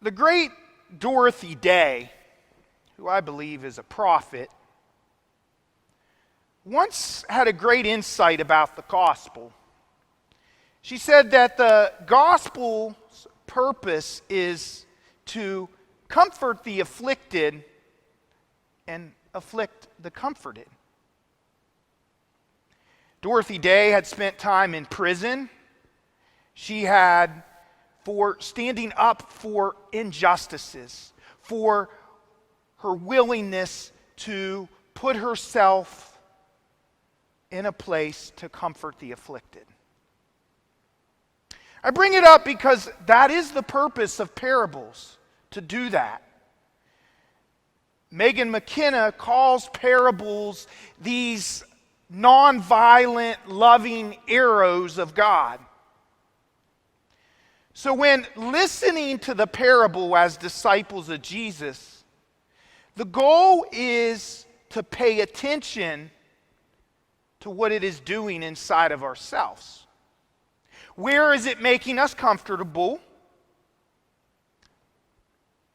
The great Dorothy Day, who I believe is a prophet, once had a great insight about the gospel. She said that the gospel's purpose is to comfort the afflicted and afflict the comforted. Dorothy Day had spent time in prison. She had, for standing up for injustices, for her willingness to put herself in a place to comfort the afflicted. I bring it up because that is the purpose of parables, to do that. Megan McKenna calls parables these nonviolent, loving arrows of God. So when listening to the parable as disciples of Jesus, the goal is to pay attention to what it is doing inside of ourselves. Where is it making us comfortable?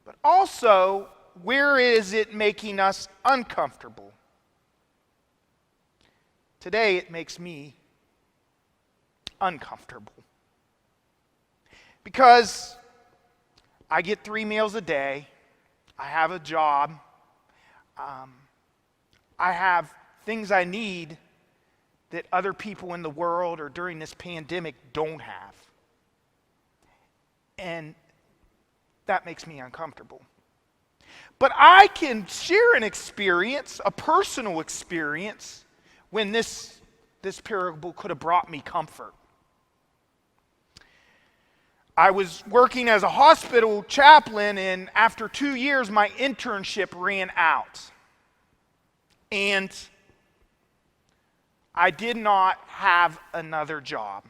But also, where is it making us uncomfortable? Today, it makes me uncomfortable. Because I get 3 meals a day, I have a job, I have things I need that other people in the world or during this pandemic don't have. And that makes me uncomfortable. But I can share an experience, a personal experience, when this parable could have brought me comfort. I was working as a hospital chaplain, and after 2 years, my internship ran out. And I did not have another job.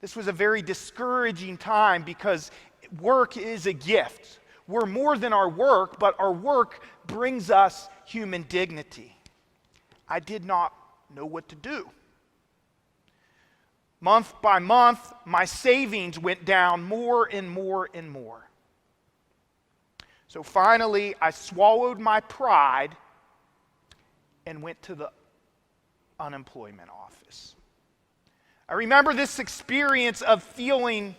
This was a very discouraging time because work is a gift. We're more than our work, but our work brings us human dignity. I did not know what to do. Month by month, my savings went down more and more and more. So finally, I swallowed my pride and went to the unemployment office. I remember this experience of feeling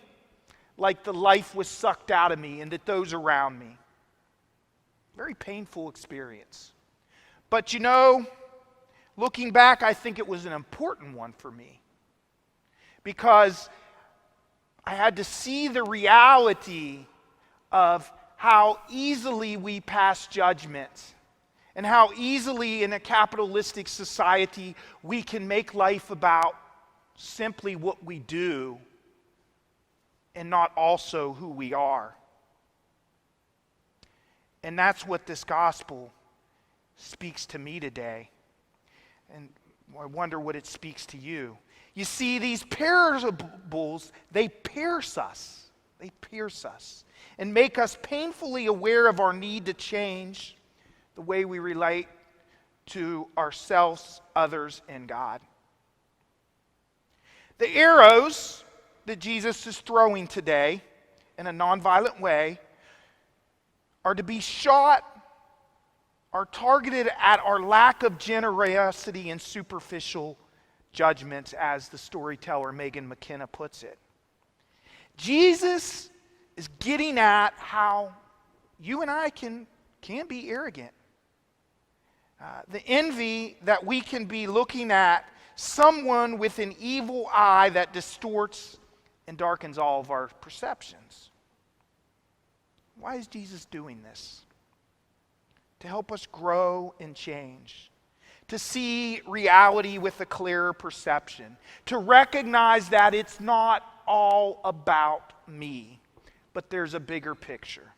like the life was sucked out of me and that those around me. Very painful experience. But you know, looking back, I think it was an important one for me. Because I had to see the reality of how easily we pass judgment and how easily in a capitalistic society we can make life about simply what we do and not also who we are. And that's what this gospel speaks to me today. And I wonder what it speaks to you. You see, these parables, they pierce us. They pierce us and make us painfully aware of our need to change the way we relate to ourselves, others, and God. The arrows that Jesus is throwing today in a nonviolent way are to be shot, are targeted at our lack of generosity and superficial judgments, as the storyteller Megan McKenna puts it. Jesus is getting at how you and I can be arrogant. The envy that we can be looking at someone with an evil eye that distorts and darkens all of our perceptions. Why is Jesus doing this? To help us grow and change. To see reality with a clearer perception. To recognize that it's not all about me, but there's a bigger picture.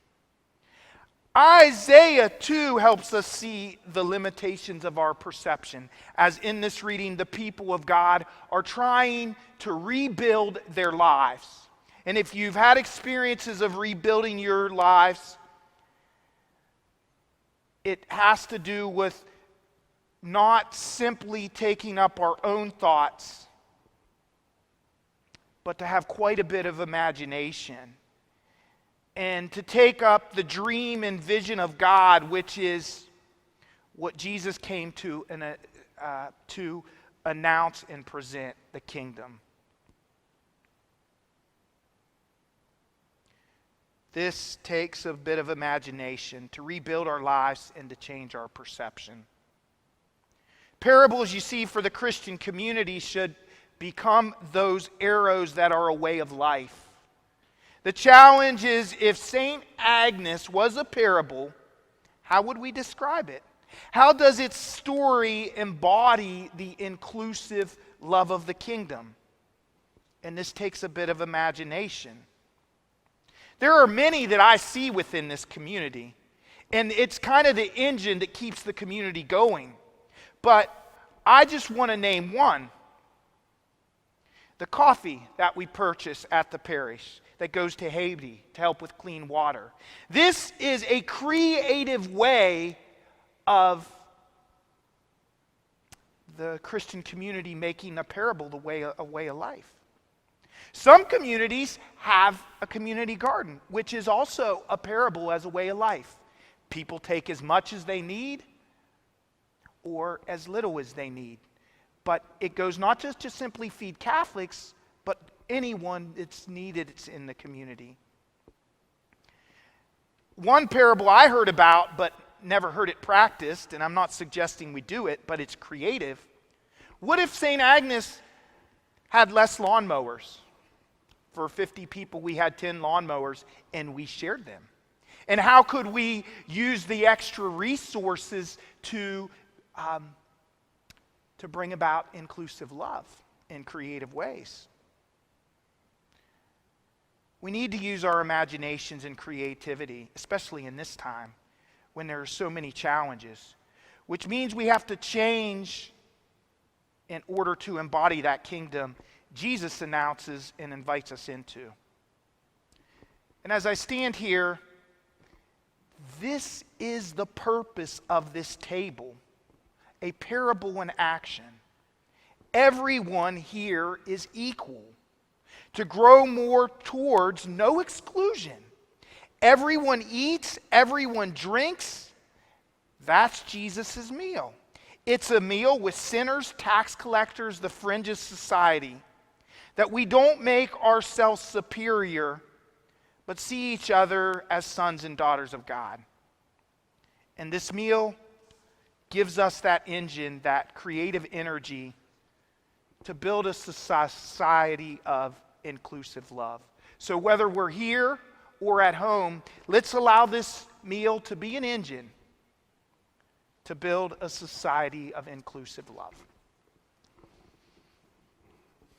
Isaiah 2 helps us see the limitations of our perception, as in this reading, the people of God are trying to rebuild their lives. And if you've had experiences of rebuilding your lives, it has to do with not simply taking up our own thoughts, but to have quite a bit of imagination and to take up the dream and vision of God, which is what Jesus came to announce and present, the kingdom. This takes a bit of imagination to rebuild our lives and to change our perception. Parables, you see, for the Christian community should become those arrows that are a way of life. The challenge is, if St. Agnes was a parable, how would we describe it? How does its story embody the inclusive love of the kingdom? And this takes a bit of imagination. There are many that I see within this community, and it's kind of the engine that keeps the community going. But I just want to name one. The coffee that we purchase at the parish that goes to Haiti to help with clean water. This is a creative way of the Christian community making a parable a way of life. Some communities have a community garden, which is also a parable as a way of life. People take as much as they need or as little as they need. But it goes not just to simply feed Catholics, but anyone that's needed it's in the community. One parable I heard about, but never heard it practiced, and I'm not suggesting we do it, but it's creative. What if St. Agnes had less lawnmowers? For 50 people, we had 10 lawnmowers, and we shared them. And how could we use the extra resources to bring about inclusive love in creative ways? We need to use our imaginations and creativity, especially in this time when there are so many challenges, which means we have to change in order to embody that kingdom Jesus announces and invites us into. And as I stand here, this is the purpose of this table, a parable in action. Everyone here is equal, to grow more towards no exclusion. Everyone eats, everyone drinks. That's Jesus' meal. It's a meal with sinners, tax collectors, the fringe of society. That we don't make ourselves superior, but see each other as sons and daughters of God. And this meal gives us that engine, that creative energy to build a society of inclusive love. So whether we're here or at home, let's allow this meal to be an engine to build a society of inclusive love.